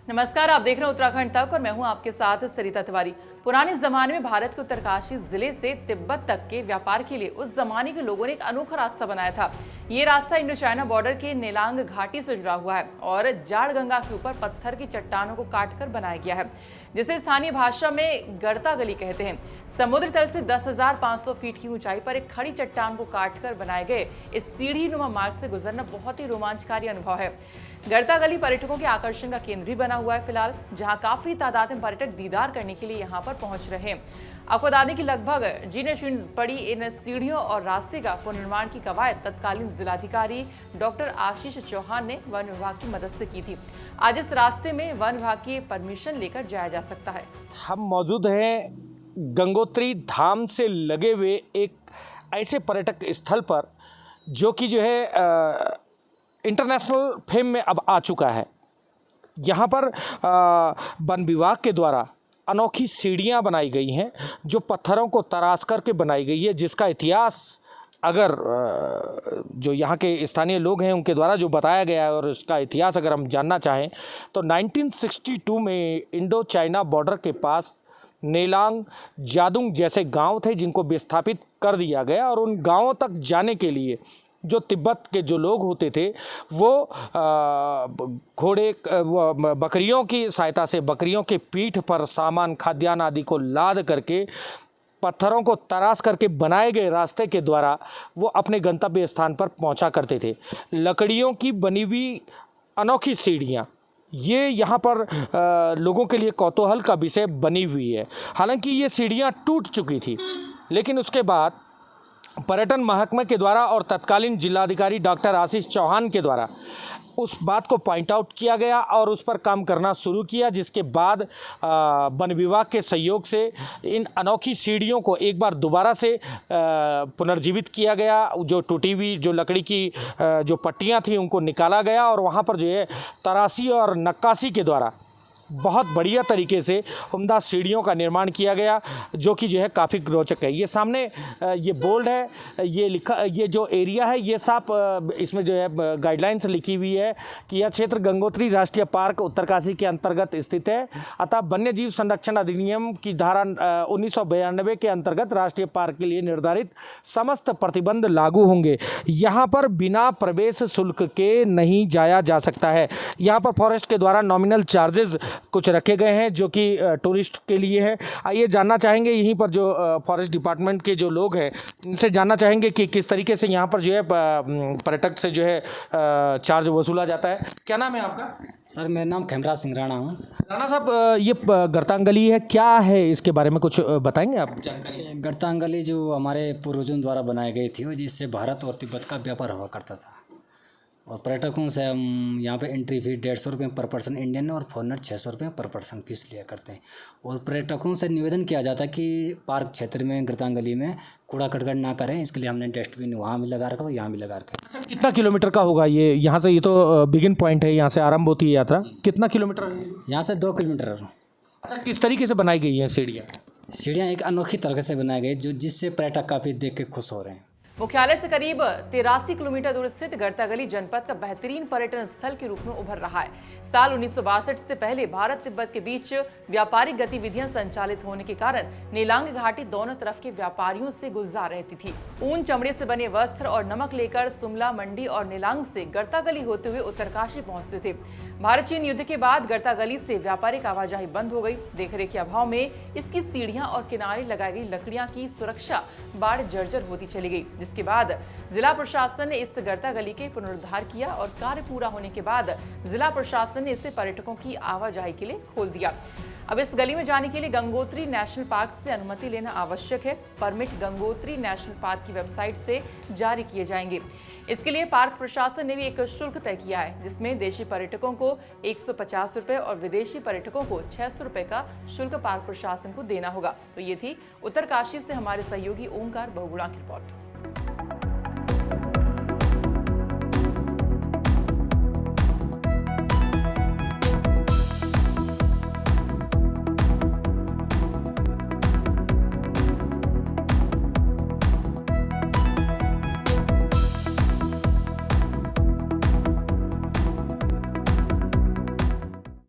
नमस्कार, आप देख रहे हैं उत्तराखंड तक और मैं हूं आपके साथ सरिता तिवारी। पुराने जमाने में भारत के उत्तरकाशी जिले से तिब्बत तक के व्यापार के लिए उस जमाने के लोगों ने एक अनोखा रास्ता बनाया था। ये रास्ता इंडो चाइना बॉर्डर के नेलांग घाटी से जुड़ा हुआ है और जाड़ गंगा के ऊपर पत्थर की चट्टानों को काटकर बनाया गया है, जिसे स्थानीय भाषा में गड़ता गली कहते हैं। समुद्र तल से 10,500 फीट की ऊंचाई पर एक खड़ी चट्टान को काटकर बनाए गए इस सीढ़ी नुमा मार्ग से गुजरना बहुत ही रोमांचकारी अनुभव है। गड़ता गली पर्यटकों के आकर्षण का केंद्र भी बना हुआ है फिलहाल, जहां काफी तादाद में पर्यटक दीदार करने के लिए यहां पर पहुंच रहे हैं। आपको बता दें कि लगभग जीने शीर्ण पड़ी इन सीढ़ियों और रास्ते का पुनर्निर्माण की कवायद तत्कालीन जिलाधिकारी डॉक्टर आशीष चौहान ने वन विभाग की मदद से की थी। आज इस रास्ते में वन विभाग की परमिशन लेकर जाया जा सकता है। हम मौजूद हैं गंगोत्री धाम से लगे हुए एक ऐसे पर्यटक स्थल पर जो कि इंटरनेशनल फेम में अब आ चुका है। यहाँ पर वन विभाग के द्वारा अनोखी सीढ़ियाँ बनाई गई हैं जो पत्थरों को तराश करके बनाई गई है, जिसका इतिहास अगर जो यहाँ के स्थानीय लोग हैं उनके द्वारा जो बताया गया है और उसका इतिहास अगर हम जानना चाहें तो 1962 में इंडो चाइना बॉर्डर के पास नेलांग जादुंग जैसे गांव थे जिनको विस्थापित कर दिया गया, और उन गांवों तक जाने के लिए जो तिब्बत के जो लोग होते थे वो घोड़े बकरियों की सहायता से बकरियों के पीठ पर सामान खाद्यान्न आदि को लाद करके पत्थरों को तराश करके बनाए गए रास्ते के द्वारा वो अपने गंतव्य स्थान पर पहुंचा करते थे। लकड़ियों की बनी हुई अनोखी सीढ़ियाँ ये यहाँ पर लोगों के लिए कौतूहल का विषय बनी हुई है। हालांकि ये सीढ़ियाँ टूट चुकी थी, लेकिन उसके बाद पर्यटन महकमे के द्वारा और तत्कालीन जिलाधिकारी डॉक्टर आशीष चौहान के द्वारा उस बात को पॉइंट आउट किया गया और उस पर काम करना शुरू किया, जिसके बाद वन विभाग के सहयोग से इन अनोखी सीढ़ियों को एक बार दोबारा से पुनर्जीवित किया गया। जो टूटी हुई जो लकड़ी की जो पट्टियां थी उनको निकाला गया और वहां पर तराशी और नक्काशी के द्वारा बहुत बढ़िया तरीके से उम्दा सीढ़ियों का निर्माण किया गया, जो कि काफ़ी रोचक है। ये सामने ये बोर्ड है, ये लिखा, ये जो एरिया है ये साफ इसमें गाइडलाइंस लिखी हुई है कि यह क्षेत्र गंगोत्री राष्ट्रीय पार्क उत्तरकाशी के अंतर्गत स्थित है, अतः वन्य जीव संरक्षण अधिनियम की धारा 1992 के अंतर्गत राष्ट्रीय पार्क के लिए निर्धारित समस्त प्रतिबंध लागू होंगे। यहाँ पर बिना प्रवेश शुल्क के नहीं जाया जा सकता है। यहाँ पर फॉरेस्ट के द्वारा नॉमिनल चार्जेस कुछ रखे गए हैं जो कि टूरिस्ट के लिए है। आइए जानना चाहेंगे यहीं पर जो फॉरेस्ट डिपार्टमेंट के जो लोग हैं इनसे जानना चाहेंगे कि किस तरीके से यहाँ पर पर्यटक से चार्ज वसूला जाता है। क्या नाम है आपका? सर मेरा नाम खेमराज सिंह राणा हूँ। राणा साहब, ये गर्तांगली है, क्या है इसके बारे में कुछ बताएंगे आप? जानकारी। गर्तांगली जो हमारे पूर्वजों द्वारा बनाई गई थी जिससे भारत और तिब्बत का व्यापार हुआ करता था, और पर्यटकों से हम यहाँ पे एंट्री फीस 150 रुपये पर पर्सन इंडियन और फॉरनर 600 रुपये पर पर्सन फीस लिया करते हैं। और पर्यटकों से निवेदन किया जाता है कि पार्क क्षेत्र में गर्तांगली में कूड़ा करकट ना करें, इसके लिए हमने डस्टबिन वहाँ भी लगा रखा है, यहाँ भी लगा रखा है। अच्छा, कितना किलोमीटर का होगा ये यहाँ से? ये तो बिगिन पॉइंट है, यहाँ से आरंभ होती है यात्रा। कितना किलोमीटर है? यहाँ से 2 किलोमीटर। अच्छा, किस तरीके से बनाई गई हैं सीढ़ियाँ? सीढ़ियाँ एक अनोखी तरीके से बनाई गई जिससे पर्यटक काफ़ी देख के खुश हो रहे हैं। मुख्यालय से करीब 83 किलोमीटर दूर स्थित गड़तागली जनपद का बेहतरीन पर्यटन स्थल के रूप में उभर रहा है। साल 1962 से पहले भारत तिब्बत के बीच व्यापारिक गतिविधियां संचालित होने के कारण नेलांग घाटी दोनों तरफ के व्यापारियों से गुलजार रहती थी। ऊन, चमड़े से बने वस्त्र और नमक लेकर सुमला मंडी और नेलांग से गड़तागली होते हुए उत्तरकाशी पहुंचते थे। भारत चीन युद्ध के बाद गड़तागली से व्यापारिक आवाजाही बंद हो गई। देखरेख के अभाव में इसकी सीढ़ियां और किनारे लगाई गई लकड़ियां की सुरक्षा बाढ़ जर्जर होती चली गई, जिसके बाद जिला प्रशासन ने इस गड़तागली के पुनरुद्धार किया और कार्य पूरा होने के बाद जिला प्रशासन ने इसे पर्यटकों की आवाजाही के लिए खोल दिया। अब इस गली में जाने के लिए गंगोत्री नेशनल पार्क से अनुमति लेना आवश्यक है। परमिट गंगोत्री नेशनल पार्क की वेबसाइट से जारी किए जाएंगे। इसके लिए पार्क प्रशासन ने भी एक शुल्क तय किया है, जिसमें देशी पर्यटकों को 150 रुपये और विदेशी पर्यटकों को 600 रुपये का शुल्क पार्क प्रशासन को देना होगा। तो ये थी उत्तरकाशी से हमारे सहयोगी ओंकार बहुगुणा की रिपोर्ट।